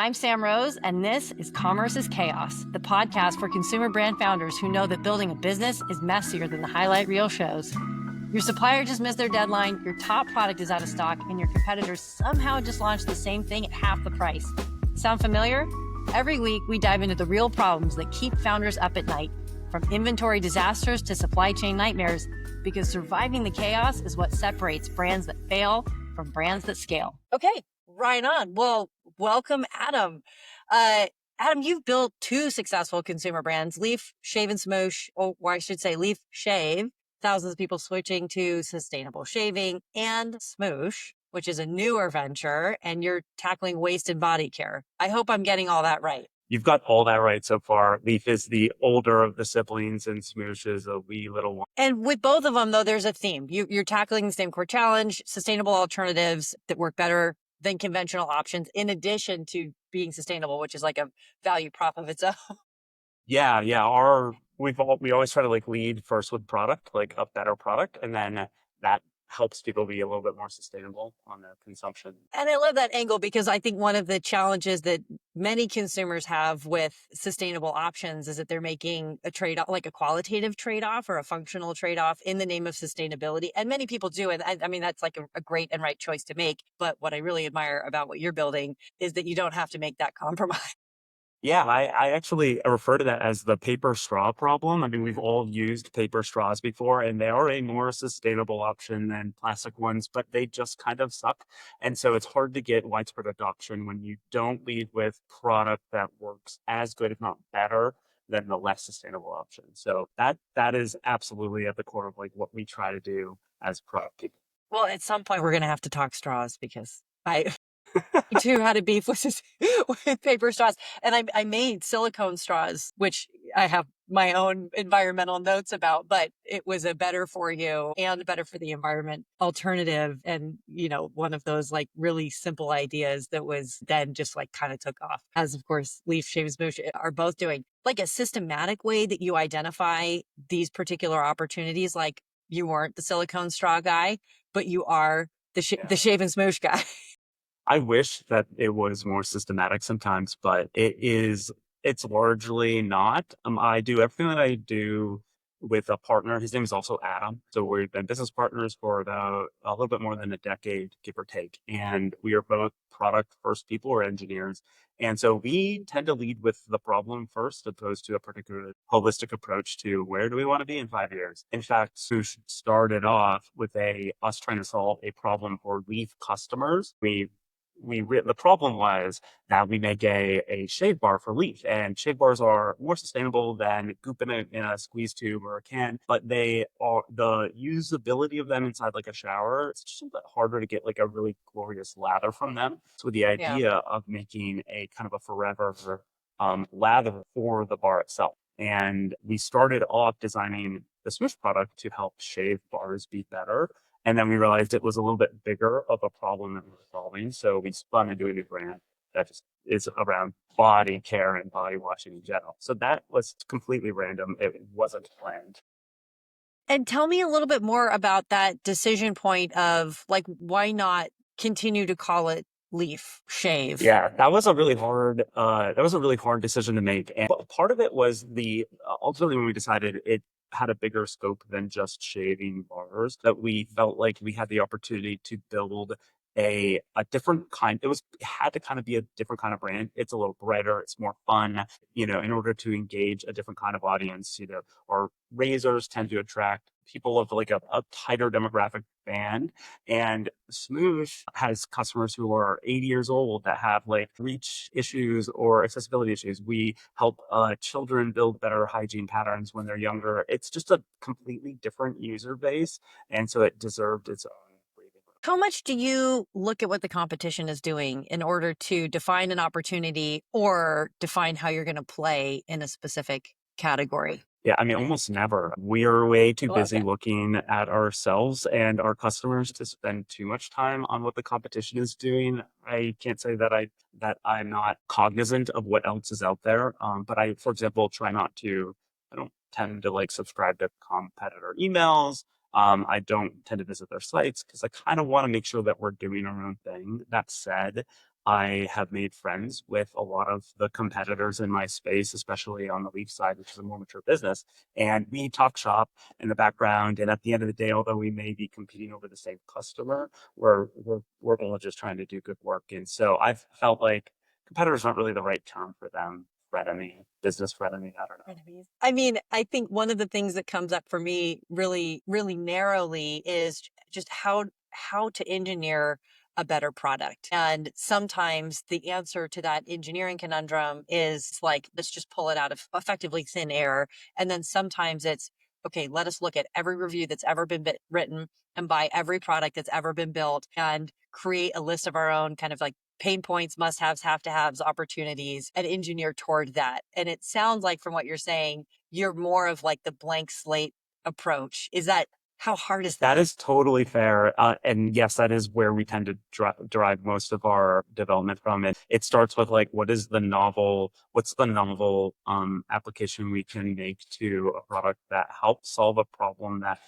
I'm Sam Rose, and this is Commerce is Chaos, the podcast for consumer brand founders who know that building a business is messier than the highlight reel shows. Your supplier just missed their deadline, your top product is out of stock, and your competitors somehow just launched the same thing at half the price. Sound familiar? Every week, we dive into the real problems that keep founders up at night, from inventory disasters to supply chain nightmares, because surviving the chaos is what separates brands that fail from brands that scale. Okay, right on. Well, welcome, Adam. Adam, you've built two successful consumer brands, Leaf Shave and Smoosh, or I should say Leaf Shave, thousands of people switching to sustainable shaving, and Smoosh, which is a newer venture, and you're tackling waste and body care. I hope I'm getting all that right. You've got all that right so far. Leaf is the older of the siblings and Smoosh is a wee little one. And with both of them, though, there's a theme. You're tackling the same core challenge, sustainable alternatives that work better than conventional options, in addition to being sustainable, which is like a value prop of its own. Yeah. We always try to lead first with product, like a better product, and then that helps people be a little bit more sustainable on their consumption. And I love that angle because I think one of the challenges that many consumers have with sustainable options is that they're making a trade-off, like a qualitative trade-off or a functional trade-off in the name of sustainability. And many people do. And I mean, that's like a great and right choice to make. But what I really admire about what you're building is that you don't have to make that compromise. Yeah, I actually refer to that as the paper straw problem. I mean, we've all used paper straws before, and they are a more sustainable option than plastic ones, but they just kind of suck. And so it's hard to get widespread adoption when you don't lead with product that works as good, if not better, than the less sustainable option. So that is absolutely at the core of what we try to do as product people. Well, at some point, we're going to have to talk straws because I too had a beef with paper straws. And I made silicone straws, which I have my own environmental notes about, but it was a better for you and better for the environment alternative. And, one of those really simple ideas that was then just kind of took off, as of course, Leaf, Shave, and Smoosh are both doing. Like a systematic way that you identify these particular opportunities, like you weren't the silicone straw guy, but you are the Shave and Smoosh guy. I wish that it was more systematic sometimes, but it's largely not. I do everything that I do with a partner. His name is also Adam. So we've been business partners for about a little bit more than a decade, give or take. And we are both product first people or engineers. And so we tend to lead with the problem first, opposed to a particular holistic approach to where do we want to be in 5 years. In fact, Swoosh started off with us trying to solve a problem for Leaf customers. The problem was that we make a shave bar for Leaf, and shave bars are more sustainable than goop in a squeeze tube or a can, but the usability of them inside a shower, it's just a bit harder to get a really glorious lather from them. So the idea of making a kind of a forever lather for the bar itself. And we started off designing the Smoosh product to help shave bars be better. And then we realized it was a little bit bigger of a problem that we were solving. So we spun into a new brand that just is around body care and body washing in general. So that was completely random. It wasn't planned. And tell me a little bit more about that decision point of why not continue to call it Leaf Shave? Yeah, that was a really hard decision to make. And part of it was ultimately when we decided it had a bigger scope than just shaving bars, that we felt like we had the opportunity to build a different kind. It had to kind of be a different kind of brand. It's a little brighter. It's more fun, in order to engage a different kind of audience. Our razors tend to attract people of a tighter demographic band. And Smoosh has customers who are 80 years old that have reach issues or accessibility issues. We help children build better hygiene patterns when they're younger. It's just a completely different user base. And so it deserved its own. How much do you look at what the competition is doing in order to define an opportunity or define how you're going to play in a specific category? Yeah, I mean, almost never. We are way too busy looking at ourselves and our customers to spend too much time on what the competition is doing. I can't say that I'm not cognizant of what else is out there. But I, for example, I don't tend to subscribe to competitor emails. I don't tend to visit their sites because I kind of want to make sure that we're doing our own thing. That said, I have made friends with a lot of the competitors in my space, especially on the leaf side, which is a more mature business. And we talk shop in the background. And at the end of the day, although we may be competing over the same customer, we're all just trying to do good work. And so I've felt like competitors aren't really the right term for them. Frenemy, business frenemy, I don't know. Enemies. I mean, I think one of the things that comes up for me really, really narrowly is just how to engineer a better product. And sometimes the answer to that engineering conundrum is like, let's just pull it out of effectively thin air. And then sometimes it's, okay, let us look at every review that's ever been written and buy every product that's ever been built and create a list of our own kind of like pain points, must haves, have to haves, opportunities, and engineer toward that. And it sounds like from what you're saying, you're more of like the blank slate approach. Is that, how hard is That that? is totally fair. And yes, that is where we tend to derive most of our development from. It starts with like, what's the novel application we can make to a product that helps solve a problem that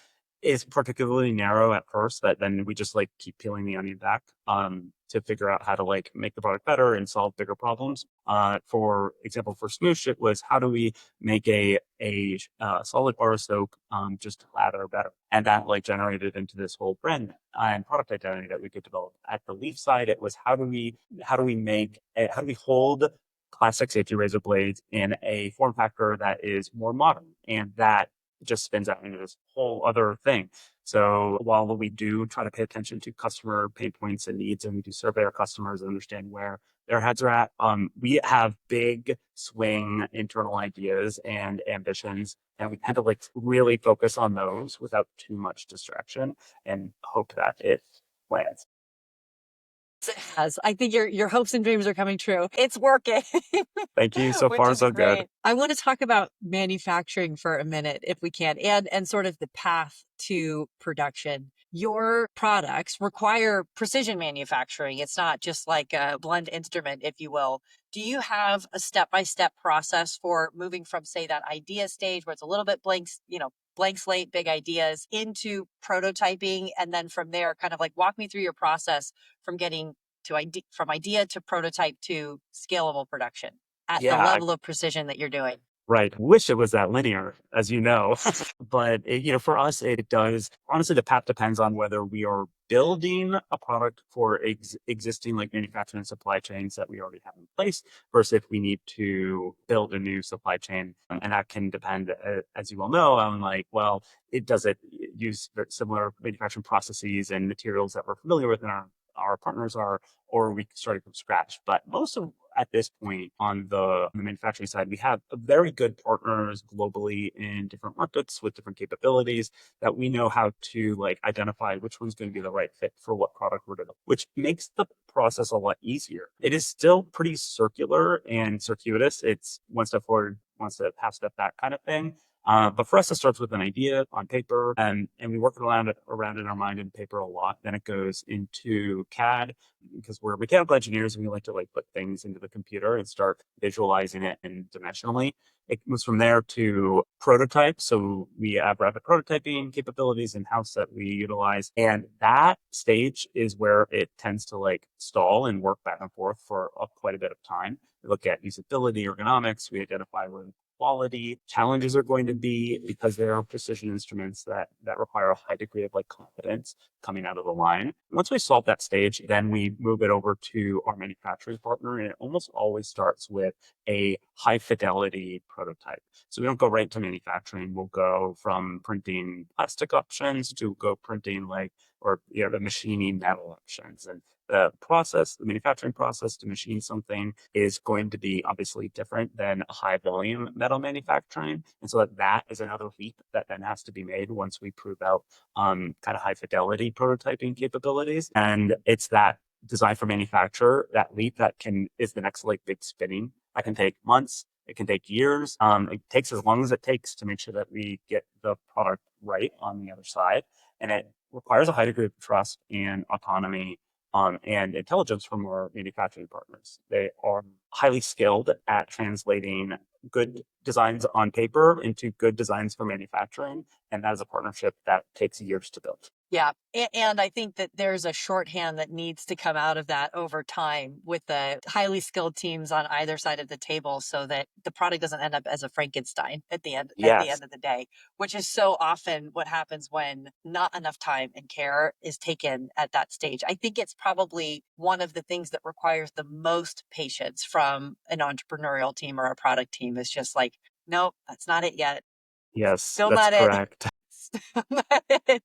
is particularly narrow at first, that then we just like keep peeling the onion back to figure out how to like make the product better and solve bigger problems. For example, for Smoosh, it was how do we make a solid bar of soap just lather better, and that like generated into this whole brand and product identity that we could develop. At the leaf side, it was how do we hold classic safety razor blades in a form factor that is more modern, and that just spins out into this whole other thing. So while we do try to pay attention to customer pain points and needs, and we do survey our customers and understand where their heads are at, we have big swing internal ideas and ambitions, and we tend to like really focus on those without too much distraction and hope that it lands. It has. I think your hopes and dreams are coming true. It's working. Thank you. So Which far, is so good. great. I want to talk about manufacturing for a minute, if we can, and sort of the path to production. Your products require precision manufacturing. It's not just like a blunt instrument, if you will. Do you have a step-by-step process for moving from, say, that idea stage where it's a little bit blank slate, big ideas, into prototyping, and then from there, kind of like walk me through your process from getting to from idea to prototype to scalable production at the Yeah, level of precision that you're doing? right. Wish it was that linear, as you know. But for us, it does. Honestly, the path depends on whether we are building a product for existing like manufacturing and supply chains that we already have in place, versus if we need to build a new supply chain. And that can depend, as you well know, on like, well, it does it use similar manufacturing processes and materials that we're familiar with and our partners are, or we started from scratch. But most of at this point on the manufacturing side, we have very good partners globally in different markets with different capabilities that we know how to like identify which one's going to be the right fit for what product we're doing, which makes the process a lot easier. It is still pretty circular and circuitous. It's one step forward, one step, half step back kind of thing. But for us, it starts with an idea on paper, and we work around in our mind in paper a lot. Then it goes into CAD because we're mechanical engineers and we like to like put things into the computer and start visualizing it and dimensionally. It moves from there to prototype. So we have rapid prototyping capabilities in house that we utilize. And that stage is where it tends to like stall and work back and forth for quite a bit of time. We look at usability, ergonomics, we identify where quality challenges are going to be because there are precision instruments that require a high degree of like confidence coming out of the line. Once we solve that stage, then we move it over to our manufacturing partner, and it almost always starts with a high fidelity prototype. So we don't go right to manufacturing. We'll go from printing plastic options to go printing the machining metal options. And the manufacturing process to machine something is going to be obviously different than a high volume metal manufacturing. And so that is another leap that then has to be made once we prove out kind of high fidelity prototyping capabilities. And it's that design for manufacture, that leap is the next like big spinning. That can take months. It can take years. It takes as long as it takes to make sure that we get the product right on the other side. And it requires a high degree of trust and autonomy and intelligence from our manufacturing partners. They are highly skilled at translating good designs on paper into good designs for manufacturing. And that is a partnership that takes years to build. Yeah. And I think that there's a shorthand that needs to come out of that over time with the highly skilled teams on either side of the table so that the product doesn't end up as a Frankenstein at the Yes. end of the day, which is so often what happens when not enough time and care is taken at that stage. I think it's probably one of the things that requires the most patience from an entrepreneurial team or a product team is just like, nope, that's not it yet. Yes, Still that's not it. correct. Still not it.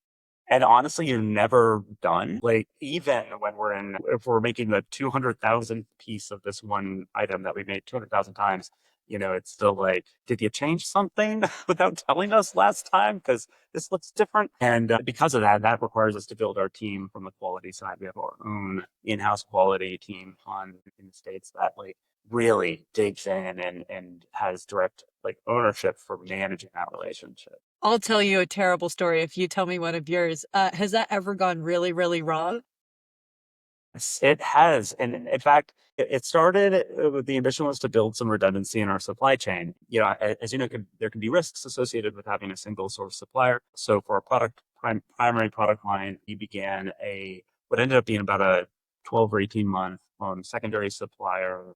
And honestly, you're never done. Like even when if we're making the 200,000 piece of this one item that we made 200,000 times, it's still like, did you change something without telling us last time? Because this looks different. And because of that, that requires us to build our team from the quality side. We have our own in-house quality team in the States that like really digs in and has direct like ownership for managing that relationship. I'll tell you a terrible story if you tell me one of yours. Has that ever gone really, really wrong? Yes, it has. And in fact, it started with the ambition was to build some redundancy in our supply chain. As you know, there can be risks associated with having a single source supplier. So for our primary product line, we began what ended up being about a 12 or 18 month secondary supplier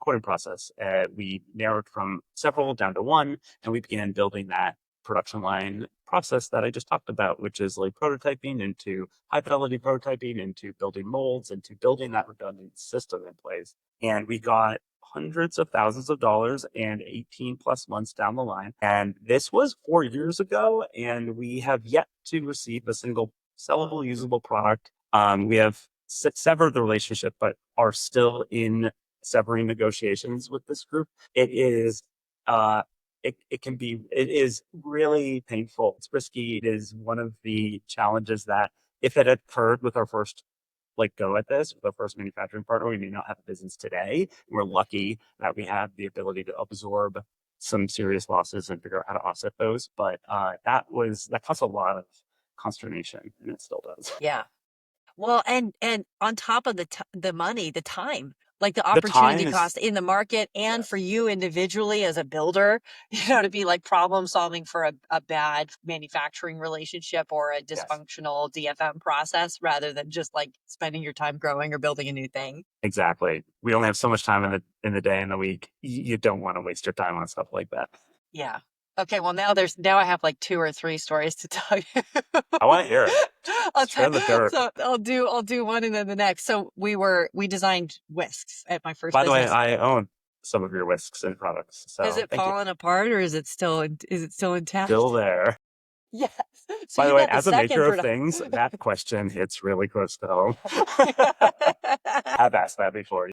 quoting process. We narrowed from several down to one, and we began building that production line process that I just talked about, which is like prototyping into high fidelity prototyping, into building molds, into building that redundant system in place. And we got hundreds of thousands of dollars and 18 plus months down the line. And this was 4 years ago, and we have yet to receive a single sellable, usable product. We have severed the relationship, but are still in severing negotiations with this group. Uh, it is really painful. It's risky. It is one of the challenges that if it had occurred with our first go at this with our first manufacturing partner, we may not have a business today. We're lucky that we have the ability to absorb some serious losses and figure out how to offset those. But that caused a lot of consternation, and it still does. Yeah. Well, and on top of the money, the time, like the The opportunity time is cost in the market and for yes, you individually as a builder, to be like problem solving for a bad manufacturing relationship or a yes, dysfunctional DFM process rather than just like spending your time growing or building a new thing. exactly. We only have so much time in the day and the week. You don't want to waste your time on stuff like that. Yeah. Okay, well now I have like two or three stories to tell you. I want to hear it. I'll tell Spare the dirt. so I'll do one and then the next. So we designed whisks at my first By the way, business. I own some of your whisks and products, Has so it thank you. fallen apart or is it still Still intact? there. Yes. So By you the way, got the as a second maker of product. things, that question hits really close to home. I've asked that before.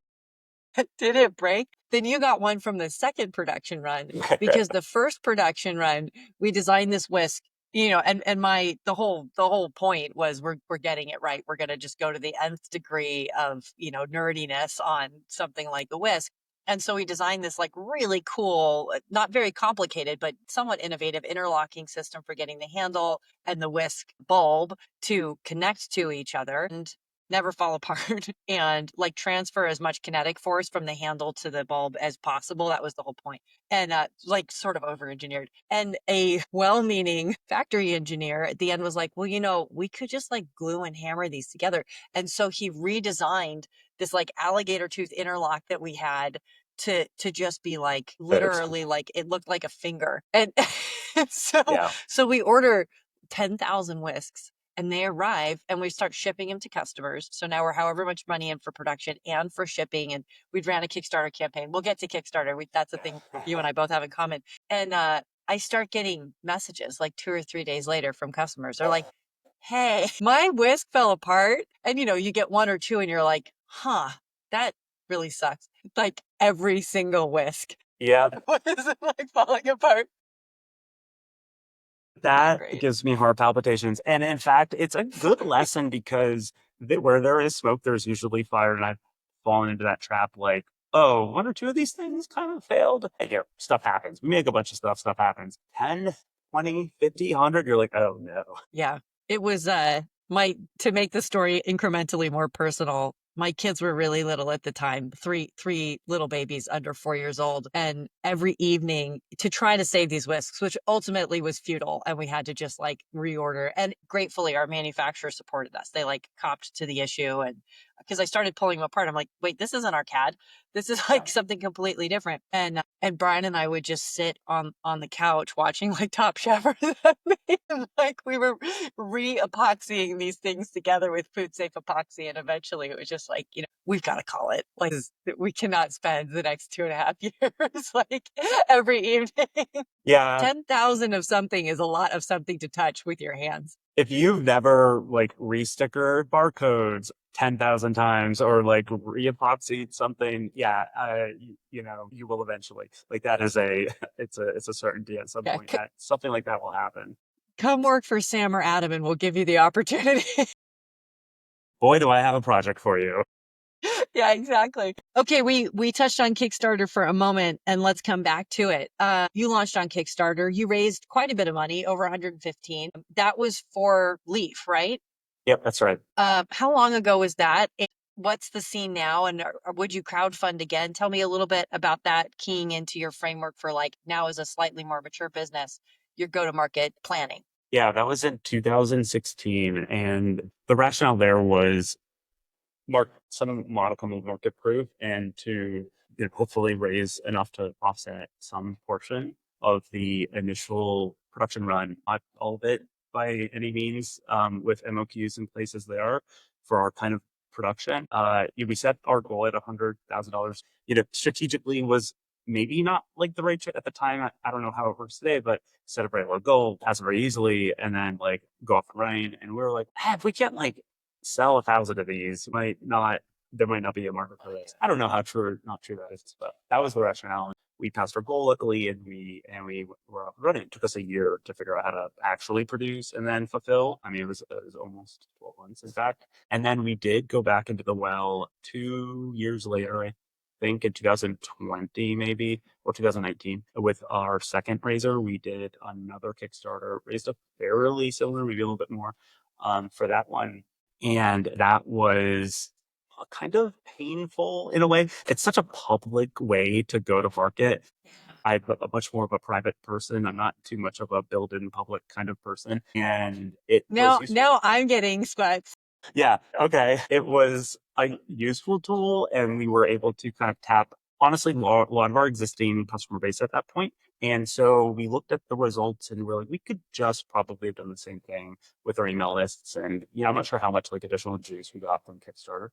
Did it break? Then you got one from the second production run because the first production run, we designed this whisk, and the whole point was we're getting it right. We're gonna just go to the nth degree of, nerdiness on something like the whisk. And so we designed this like really cool, not very complicated, but somewhat innovative interlocking system for getting the handle and the whisk bulb to connect to each other. And never fall apart and like transfer as much kinetic force from the handle to the bulb as possible. That was the whole point. And like sort of over engineered. And a well meaning factory engineer at the end was like, well, we could just like glue and hammer these together. And so he redesigned this like alligator tooth interlock that we had to just be like literally like it looked like a finger. And so Yeah. so we order 10,000 whisks and they arrive and we start shipping them to customers. So now we're however much money in for production and for shipping. And we ran a Kickstarter campaign. We'll get to Kickstarter. That's the thing you and I both have in common. And I start getting messages like 2 or 3 days later from customers. They're like, hey, my whisk fell apart. And you get one or two and you're like, huh, that really sucks. Like every single whisk. Yeah, What is it like falling apart? Not that great. gives me heart palpitations. And in fact, it's a good lesson because where there is smoke, there's usually fire. And I've fallen into that trap like, oh, one or two of these things kind of failed. And here, stuff happens. We make a bunch of stuff happens. 10, 20, 50, 100. You're like, oh no. Yeah. It was to make the story incrementally more personal. My kids were really little at the time, three little babies under 4 years old. And every evening to try to save these whisks, which ultimately was futile. And we had to just like reorder. And gratefully, our manufacturer supported us. They like copped to the issue. And because I started pulling them apart, I'm like, wait, this isn't our CAD. This is like something completely different. And Brian and I would just sit on the couch watching like Top Chef or something. Like we were re-epoxying these things together with food safe epoxy. And eventually it was just like, we've got to call it. Like we cannot spend the next 2.5 years like every evening. Yeah. 10,000 of something is a lot of something to touch with your hands. If you've never like restickered barcodes 10,000 times or like reepoxied something, yeah, you will eventually. Like that is it's a certainty at some Yeah, point that something like that will happen. come work for Sam or Adam and we'll give you the opportunity. Boy, do I have a project for you. Yeah, exactly. Okay, we touched on Kickstarter for a moment and let's come back to it. You launched on Kickstarter. You raised quite a bit of money, over 115. That was for Leaf, right? Yep, that's right. How long ago was that? And what's the scene now? And would you crowdfund again? Tell me a little bit about that, keying into your framework for like now as a slightly more mature business, your go-to-market planning. Yeah, that was in 2016. And the rationale there was some modicum of market proof and to hopefully raise enough to offset some portion of the initial production run, not all of it by any means, with MOQs in place as they are for our kind of production. We set our goal at $100,000. Strategically was maybe not like the right fit at the time. I don't know how it works today, but set a very low goal, pass it very easily, and then like go off and running. And we were like, if we can't like sell 1,000 of these, there might not be a market for this. I don't know how true or not true that is, but that was the rationale. We passed our goal luckily, and we were up and running. It took us a year to figure out how to actually produce and then fulfill. I mean, it was almost 12 months, in fact. And then we did go back into the well 2 years later, I think in 2020 maybe, or 2019, with our second raiser. We did another Kickstarter, raised a fairly similar, maybe a little bit more, for that one. And that was kind of painful in a way. It's such a public way to go to market. I'm much more of a private person. I'm not too much of a build in public kind of person. And it was useful. Now I'm getting sweats. Yeah. Okay. It was a useful tool, and we were able to kind of tap, honestly, a lot of our existing customer base at that point. And so we looked at the results and we're like, we could just probably have done the same thing with our email lists. And, I'm not sure how much like additional juice we got from Kickstarter.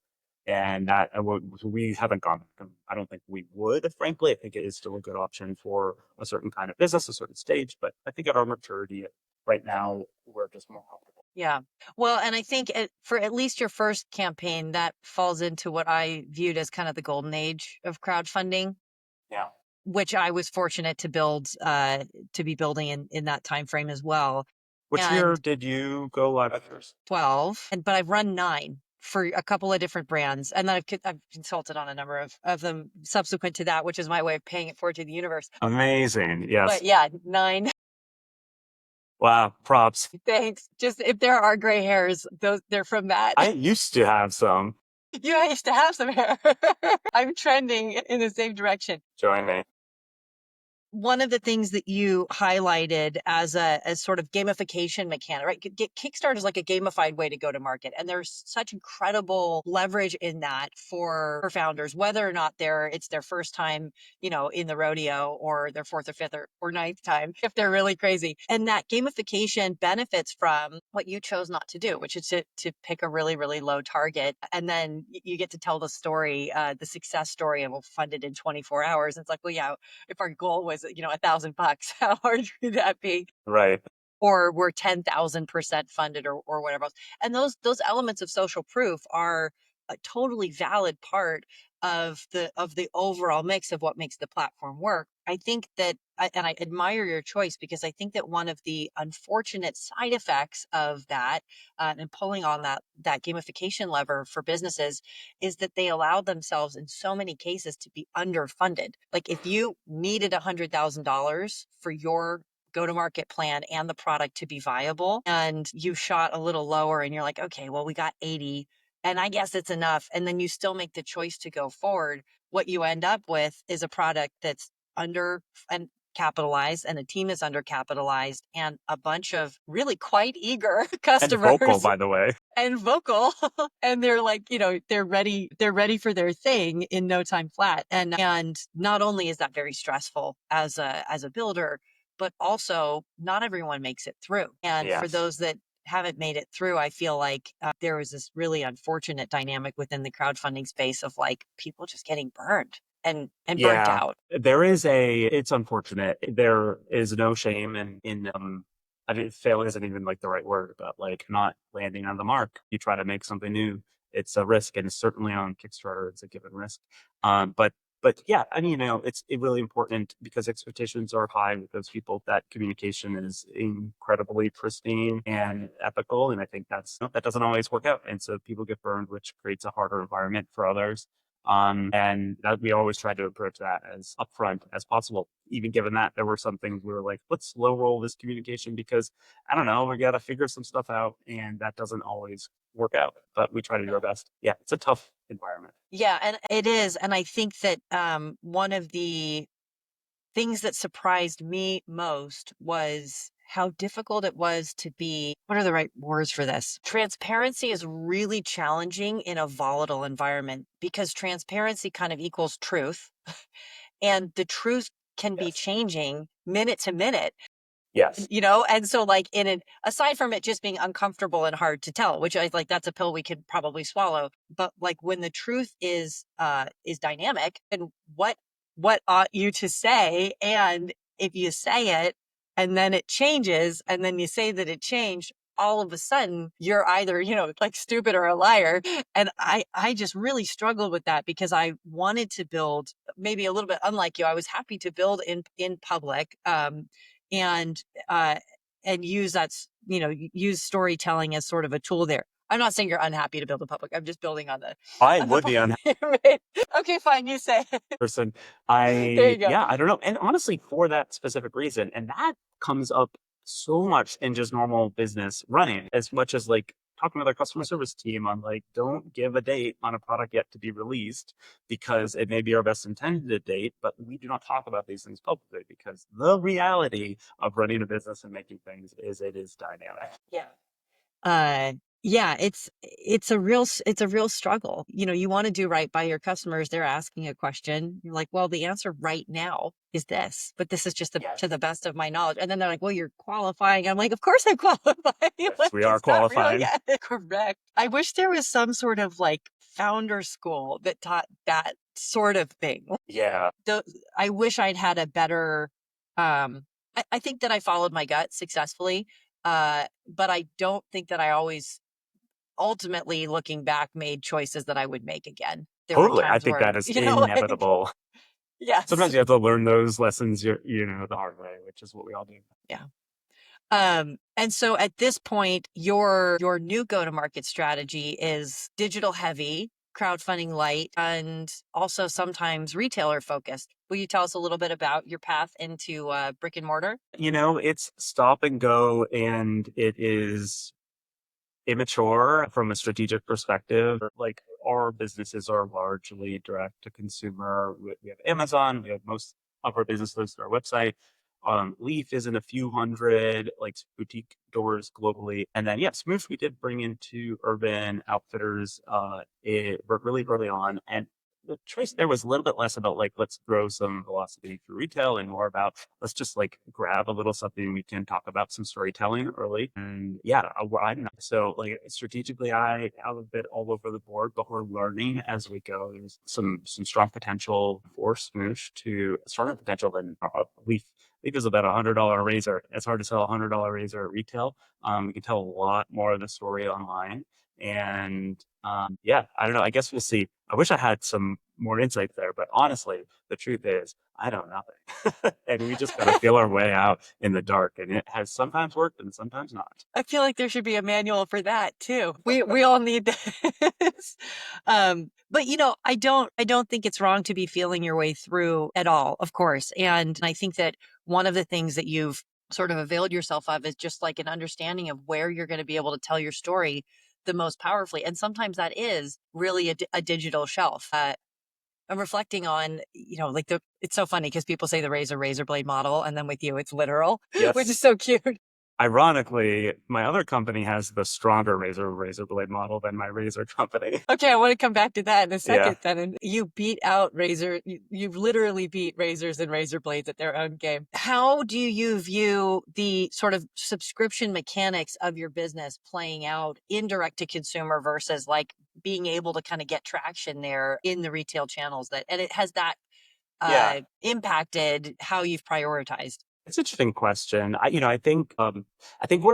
And that we haven't gone back. I don't think we would, frankly. I think it is still a good option for a certain kind of business, a certain stage. But I think at our maturity right now, we're just more comfortable. Yeah. Well, and I think for at least your first campaign, that falls into what I viewed as kind of the golden age of crowdfunding, Yeah. which I was fortunate to be building in that time frame as well. Which year And did you go live at first? 12, but I've run 9 for a couple of different brands, and then I've consulted on a number of them subsequent to that, which is my way of paying it forward to the universe. Amazing. Yes. But yeah, 9. Wow. Props. Thanks. Just if there are gray hairs, they're from that. I used to have some. You used to have some hair. I'm trending in the same direction. Join me. One of the things that you highlighted as sort of gamification mechanic, right? Kickstarter is like a gamified way to go to market. And there's such incredible leverage in that for founders, whether or not it's their first time, in the rodeo, or their fourth or fifth or ninth time, if they're really crazy. And that gamification benefits from what you chose not to do, which is to pick a really, really low target. And then you get to tell the story, the success story, and we'll fund it in 24 hours. And it's like, well, yeah, if our goal was, $1,000, how hard could that be? Right. Or we're 10,000% funded, or whatever else. And those elements of social proof are a totally valid part of the overall mix of what makes the platform work. I think that, and I admire your choice, because I think that one of the unfortunate side effects of that, and pulling on that gamification lever for businesses, is that they allow themselves in so many cases to be underfunded. Like if you needed $100,000 for your go-to-market plan and the product to be viable, and you shot a little lower and you're like, okay, well, we got 80, and I guess it's enough. And then you still make the choice to go forward. What you end up with is a product that's under and capitalized, and a team is undercapitalized, and a bunch of really quite eager And vocal, customers by the way. and vocal. And they're like, they're ready for their thing in no time flat. And not only is that very stressful as a builder, but also not everyone makes it through. And for Yes. those that haven't made it through, I feel like there was this really unfortunate dynamic within the crowdfunding space of like people just getting burned and burnt Yeah, out. it's unfortunate. There is no shame I mean, fail isn't even like the right word, but like not landing on the mark. You try to make something new. It's a risk, and certainly on Kickstarter, it's a given risk. Um, but, but yeah, I mean, it's really important because expectations are high with those people. That communication is incredibly pristine and ethical, and I think that doesn't always work out, and so people get burned, which creates a harder environment for others. And that we always try to approach that as upfront as possible. Even given that there were some things we were like, let's slow roll this communication because I don't know, we got to figure some stuff out, and that doesn't always work out. But we try to do our best. Yeah, it's a tough environment. Yeah, and it is. And I think that one of the things that surprised me most was how difficult it was to be, what are the right words for this? Transparency is really challenging in a volatile environment because transparency kind of equals truth. And the truth can be Yes. changing minute to minute. Yes. And so like in an aside from it just being uncomfortable and hard to tell, which I like, that's a pill we could probably swallow, but like when the truth is dynamic, and what ought you to say, and if you say it and then it changes and then you say that it changed, all of a sudden you're either like stupid or a liar. And I just really struggled with that because I wanted to build, maybe a little bit unlike you, I was happy to build in public, and uh use use storytelling as sort of a tool there. I'm not saying you're unhappy to build a public. I'm just building on the I on the would be point you made. Okay, fine, you say it. person. There you go. Yeah, I don't know. And honestly, for that specific reason, and that comes up so much in just normal business running, as much as like talking with our customer service team on like, don't give a date on a product yet to be released because it may be our best intended date, but we do not talk about these things publicly because the reality of running a business and making things is it is dynamic. Yeah. Uh, yeah, it's a real struggle. You want to do right by your customers. They're asking a question. You're like, well, the answer right now is this, but this is just Yes. to the best of my knowledge. And then they're like, well, you're qualifying. I'm like, of course I'm qualifying. Yes, Like, we are it's not real qualifying. yet. Correct. I wish there was some sort of like founder school that taught that sort of thing. Yeah. the, I wish I'd had a better, I think that I followed my gut successfully. But I don't think that I always ultimately looking back made choices that I would make again. There were Totally. I times think where, that is inevitable. yes. Sometimes you have to learn those lessons, the hard way, which is what we all do. Yeah. And so at this point, your new go-to-market strategy is digital heavy, crowdfunding light, and also sometimes retailer focused. Will you tell us a little bit about your path into brick and mortar? It's stop and go, and it is immature from a strategic perspective. Like our businesses are largely direct to consumer. We have Amazon. We have most of our business lives through our website. Leaf is in a few hundred like boutique doors globally, and then yeah, Smoosh we did bring into Urban Outfitters really early on, and the choice there was a little bit less about like let's throw some velocity through retail and more about let's just like grab a little something we can talk about some storytelling early. And yeah, I don't know. So like strategically, I have a bit all over the board, but we're learning as we go. There's some strong potential for Smoosh to stronger potential than Leaf is about $100 razor. It's hard to sell $100 razor at retail. We can tell a lot more of the story online. And yeah, I don't know. I guess we'll see. I wish I had some more insight there, but honestly, the truth is, I know nothing. And we just got to feel our way out in the dark. And it has sometimes worked and sometimes not. I feel like there should be a manual for that too. We all need this. But I don't think it's wrong to be feeling your way through at all, of course. And I think that one of the things that you've sort of availed yourself of is just like an understanding of where you're going to be able to tell your story the most powerfully. And sometimes that is really a digital shelf. I'm reflecting on, like it's so funny because people say the razor blade model, and then with you, it's literal, which Yes. is so cute. Ironically, my other company has the stronger razor blade model than my razor company. Okay, I want to come back to that in a Yeah. second then. And you beat out you've literally beat razors and razor blades at their own game. How do you view the sort of subscription mechanics of your business playing out in direct to consumer versus like being able to kind of get traction there in the retail channels and it has that Yeah. impacted how you've prioritized? It's an interesting question. I think one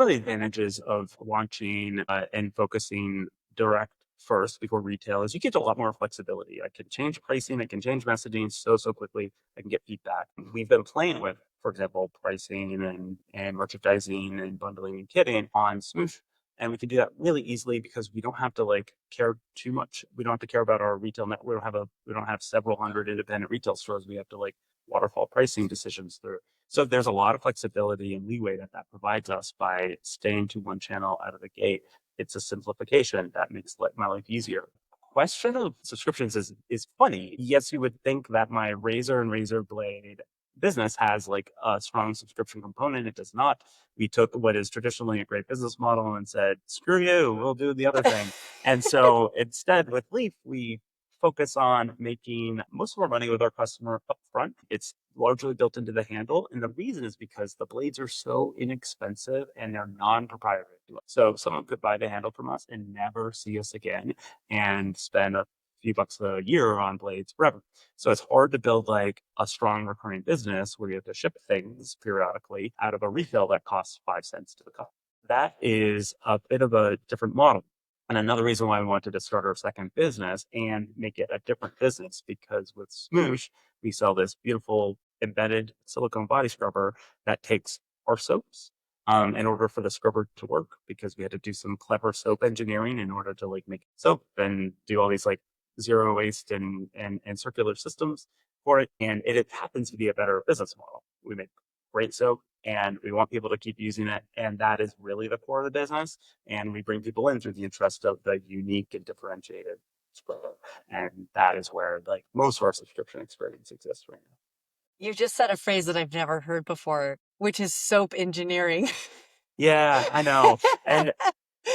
of the advantages of launching and focusing direct first before retail is you get a lot more flexibility. I can change pricing, I can change messaging so quickly. I can get feedback. We've been playing with, for example, pricing and merchandising and bundling and kitting on Smoosh. And we can do that really easily because we don't have to like care too much. We don't have to care about our retail net. We don't have several hundred independent retail stores. We have to like waterfall pricing decisions through. So there's a lot of flexibility and leeway that provides us by staying to one channel out of the gate. It's a simplification that makes my life easier. Question of subscriptions is funny. Yes, you would think that my razor and razor blade business has like a strong subscription component. It does not. We took what is traditionally a great business model and said, screw you, we'll do the other thing. And so instead with Leaf, we focus on making most of our money with our customer upfront. It's largely built into the handle. And the reason is because the blades are so inexpensive and they're non-proprietary. So someone could buy the handle from us and never see us again and spend a few bucks a year on blades forever. So it's hard to build like a strong recurring business where you have to ship things periodically out of a refill that costs 5 cents to the customer. That is a bit of a different model. And another reason why we wanted to start our second business and make it a different business, because with Smoosh, we sell this beautiful embedded silicone body scrubber that takes our soaps in order for the scrubber to work, because we had to do some clever soap engineering in order to like make soap and do all these like zero waste and circular systems for it. And it happens to be a better business model. We make great soap and we want people to keep using it. And that is really the core of the business. And we bring people in through the interest of the unique and differentiated scrubber. And that is where like most of our subscription experience exists right now. You just said a phrase that I've never heard before, which is soap engineering. Yeah, I know. And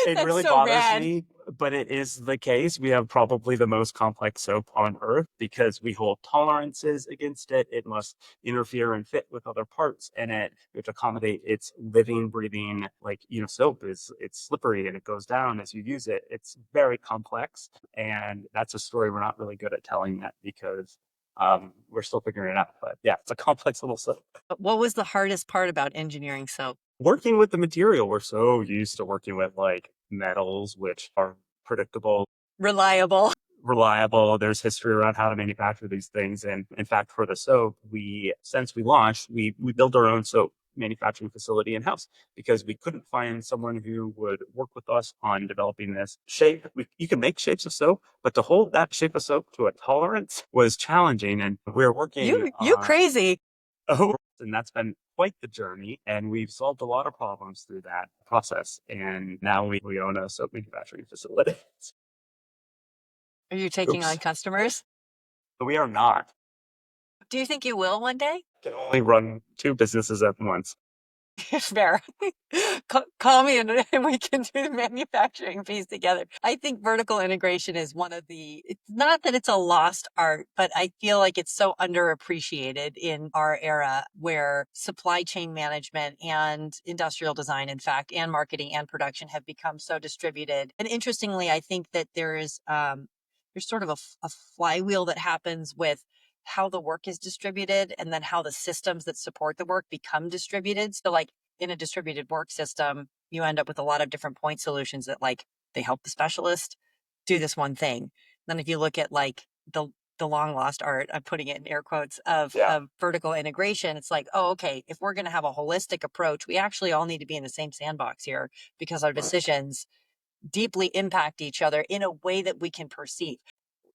it That's really so bothers rad. me, but it is the case. We have probably the most complex soap on earth because we hold tolerances against it. It must interfere and fit with other parts in it. We have to accommodate its living, breathing, soap it's slippery and it goes down as you use it. It's very complex. And that's a story we're not really good at telling yet because we're still figuring it out. But yeah, it's a complex little soap. What was the hardest part about engineering soap? Working with the material, we're so used to working with like metals, which are predictable, Reliable. reliable. There's history around how to manufacture these things. And in fact, for the soap, since we launched, we built our own soap manufacturing facility in house because we couldn't find someone who would work with us on developing this shape. You can make shapes of soap, but to hold that shape of soap to a tolerance was challenging. And we're working You crazy. Oh, and that's been quite the journey. And we've solved a lot of problems through that process. And now we own a soap manufacturing facility. Are you taking on Oops. customers? But we are not. Do you think you will one day? Can only run two businesses at once. Fair. Call me and we can do the manufacturing piece together. I think vertical integration is it's not that it's a lost art, but I feel like it's so underappreciated in our era where supply chain management and industrial design, in fact, and marketing and production have become so distributed. And interestingly, I think that there's sort of a flywheel that happens with how the work is distributed and then how the systems that support the work become distributed. So like in a distributed work system, you end up with a lot of different point solutions that like they help the specialist do this one thing. Then if you look at like the long lost art, I'm putting it in air quotes Yeah. of vertical integration, it's like, oh, okay, if we're going to have a holistic approach, we actually all need to be in the same sandbox here because our decisions deeply impact each other in a way that we can perceive.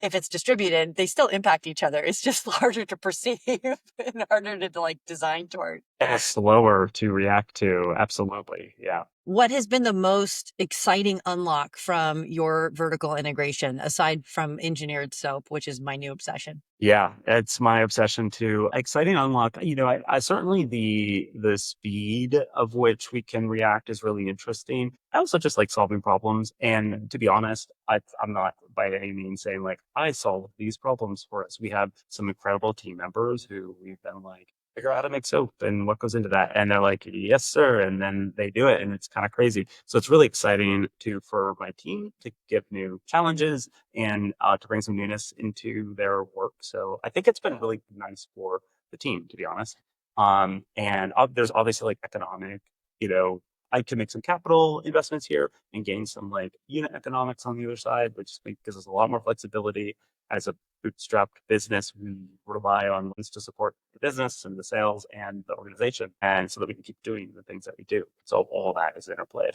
If it's distributed, they still impact each other. It's just harder to perceive and harder to like design toward. slower to react to. Absolutely. Yeah. What has been the most exciting unlock from your vertical integration aside from engineered soap, which is my new obsession? Yeah, it's my obsession too. Exciting unlock. I certainly the speed of which we can react is really interesting. I also just like solving problems. And to be honest, I'm not by any means saying like I solve these problems for us. We have some incredible team members who we've been like figure out how to make soap and what goes into that, and they're like, yes, sir, and then they do it, and it's kind of crazy. So it's really exciting to for my team to give new challenges and to bring some newness into their work. So I think it's been really nice for the team, to be honest. And there's obviously like economic, you know, I can make some capital investments here and gain some like unit economics on the other side, which gives us a lot more flexibility as a bootstrapped business. We rely on loans to support the business and the sales and the organization, and so that we can keep doing the things that we do. So all that is interplayed.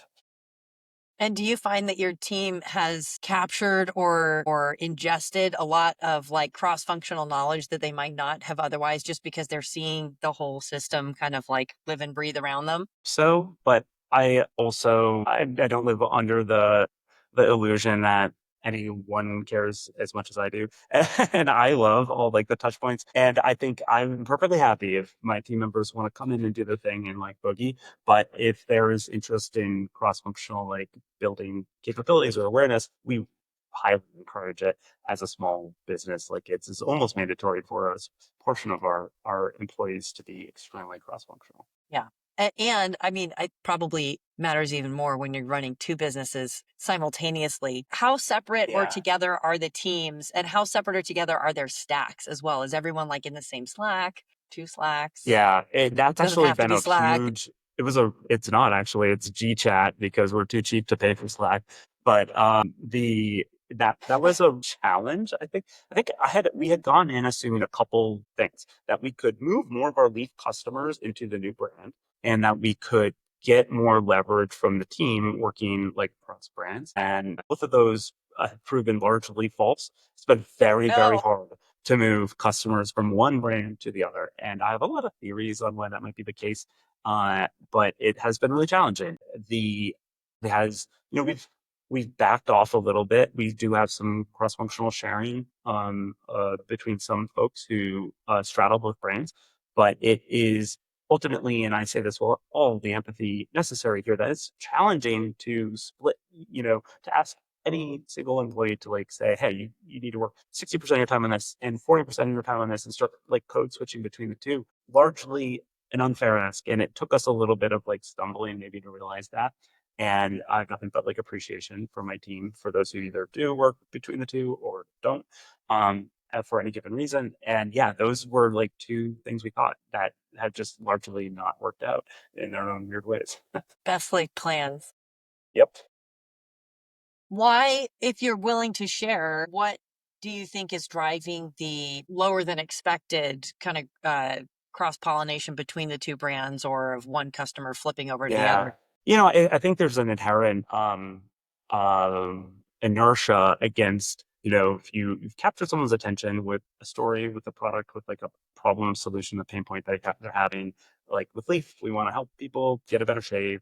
And do you find that your team has captured or ingested a lot of like cross-functional knowledge that they might not have otherwise just because they're seeing the whole system kind of like live and breathe around them? So, but I don't live under the illusion that anyone cares as much as I do. And I love all like the touch points. And I think I'm perfectly happy if my team members want to come in and do the thing and like boogie. But if there is interest in cross-functional like building capabilities or awareness, we highly encourage it as a small business. Like it's almost mandatory for a portion of our employees to be extremely cross-functional. Yeah. And I mean, it probably matters even more when you're running two businesses simultaneously. How separate or Yeah. together are the teams, and how separate or together are their stacks as well? Is everyone like in the same Slack, two Slacks? Yeah, that's Doesn't actually have to been be a Slack. huge it's not actually, it's Gchat because we're too cheap to pay for Slack. But the that was a challenge. I think we had gone in assuming a couple things that we could move more of our Leaf customers into the new brand and that we could get more leverage from the team working like cross brands. And both of those have proven largely false. It's been very, very No. hard to move customers from one brand to the other. And I have a lot of theories on why that might be the case. But it has been really challenging. It has, we've backed off a little bit. We do have some cross-functional sharing between some folks who straddle both brands, but it is ultimately, and I say this with all the empathy necessary here, that it's challenging to split, to ask any single employee to like say, hey, you need to work 60% of your time on this and 40% of your time on this and start like code switching between the two. Largely an unfair ask. And it took us a little bit of like stumbling maybe to realize that. And I have nothing but like appreciation for my team for those who either do work between the two or don't for any given reason. And yeah, those were like two things we thought that have just largely not worked out in their own weird ways. Best laid plans. Yep. Why, if you're willing to share, what do you think is driving the lower than expected kind of cross pollination between the two brands or of one customer flipping over to the Yeah. other? I think there's an inherent inertia against, if you've captured someone's attention with a story, with a product, with like a problem, solution, a pain point they're having, like with Leaf, we want to help people get a better shave,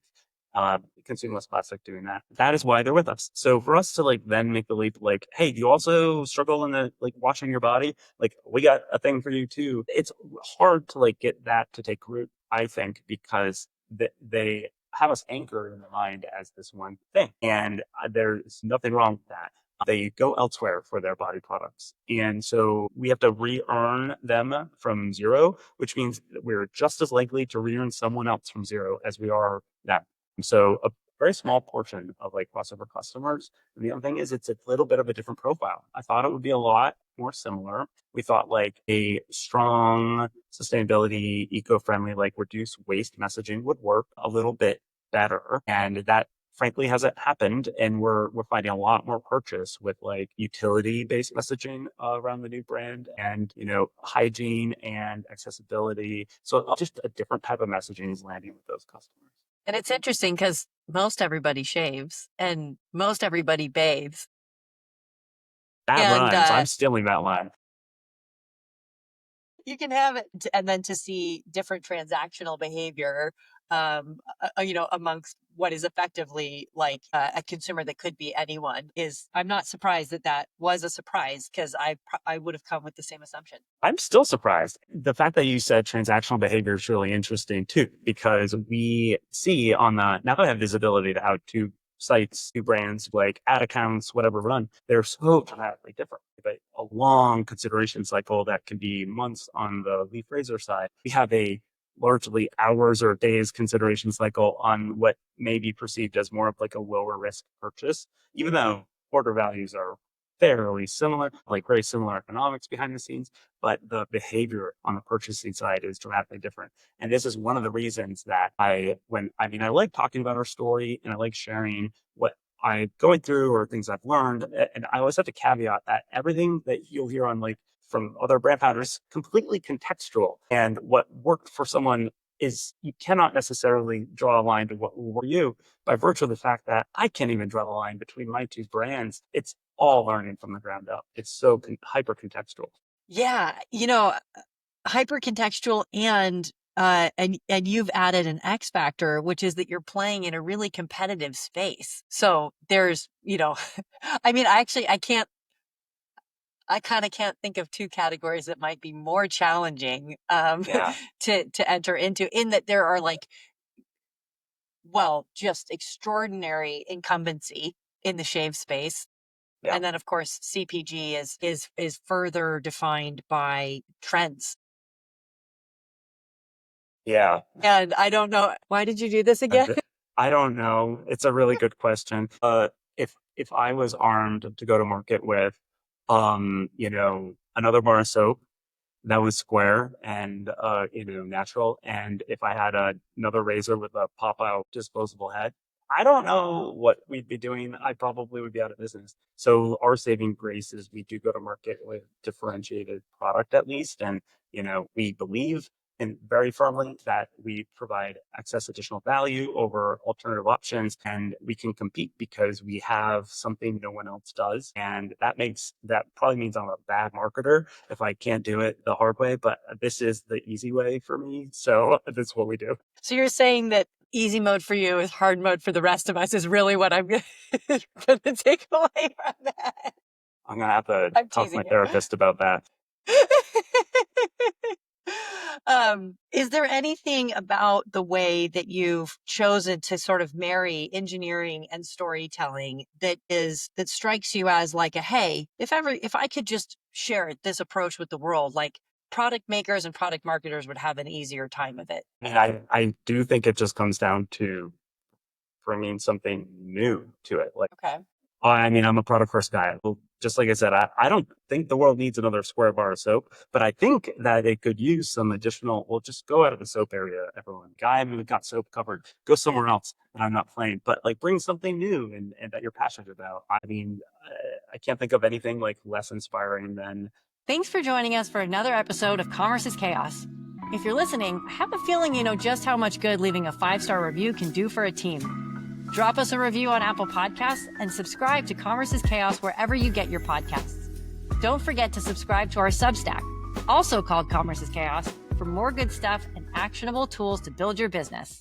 consume less plastic doing that. That is why they're with us. So for us to like then make the leap, like, hey, do you also struggle in the like washing your body? Like we got a thing for you too. It's hard to like get that to take root, I think, because they have us anchored in the mind as this one thing. And there's nothing wrong with that. They go elsewhere for their body products. And so we have to re earn them from zero, which means that we're just as likely to re earn someone else from zero as we are them. So a very small portion of like crossover customers. And the other thing is it's a little bit of a different profile. I thought it would be a lot more similar. We thought like a strong sustainability, eco-friendly, like reduce waste messaging would work a little bit better. And that frankly hasn't happened. And we're finding a lot more purchase with like utility based messaging around the new brand and, hygiene and accessibility. So just a different type of messaging is landing with those customers. And it's interesting because most everybody shaves and most everybody bathes. That And rhymes. I'm stealing that line. you can have it, and then to see different transactional behavior, amongst what is effectively like a consumer that could be anyone I'm not surprised that that was a surprise, because I would have come with the same assumption. I'm still surprised. The fact that you said transactional behavior is really interesting too, because we see now that I have visibility to how two sites, two brands, like ad accounts, whatever run, they're so dramatically different. But a long consideration cycle that can be months on the leaf razor side. We have a largely hours or days consideration cycle on what may be perceived as more of like a lower risk purchase, even though order values are fairly similar, like very similar economics behind the scenes, but the behavior on the purchasing side is dramatically different. And this is one of the reasons that I like talking about our story and I like sharing what I'm going through or things I've learned. And I always have to caveat that everything that you'll hear on like from other brand founders, completely contextual. And what worked for someone is you cannot necessarily draw a line to what will work for you by virtue of the fact that I can't even draw the line between my two brands. It's all learning from the ground up. It's so hyper contextual. Yeah, hyper contextual, and you've added an X factor, which is that you're playing in a really competitive space. So there's, I kind of can't think of two categories that might be more challenging Yeah. to enter into, in that there are like, well, just extraordinary incumbency in the shave space. Yeah. And then of course CPG is further defined by trends. Yeah. And I don't know, why did you do this again? I don't know. It's a really good question. If I was armed to go to market with, another bar of soap that was square and, natural, and if I had another razor with a pop-out disposable head, I don't know what we'd be doing. I probably would be out of business. So our saving grace is we do go to market with differentiated product at least, and we believe and very firmly that we provide excess additional value over alternative options, and we can compete because we have something no one else does. And that probably means I'm a bad marketer if I can't do it the hard way, but this is the easy way for me. So that's what we do. So you're saying that easy mode for you is hard mode for the rest of us, is really what I'm going to take away from that. I'm going to have to talk to my you. therapist about that. Is there anything about the way that you've chosen to sort of marry engineering and storytelling that strikes you as like hey, if I could just share this approach with the world, like product makers and product marketers would have an easier time of it? And I do think it just comes down to bringing something new to it. Like, Okay. I'm a product first guy. Well, just like I said, I don't think the world needs another square bar of soap, but I think that it could use some additional, well, just go out of the soap area, everyone. Guy, we've got soap covered. Go somewhere else that I'm not playing, but like bring something new and that you're passionate about. I can't think of anything like less inspiring than. Thanks for joining us for another episode of Commerce is Chaos. If you're listening, I have a feeling you know just how much good leaving a 5-star review can do for a team. Drop us a review on Apple Podcasts and subscribe to Commerce is Chaos wherever you get your podcasts. Don't forget to subscribe to our Substack, also called Commerce is Chaos, for more good stuff and actionable tools to build your business.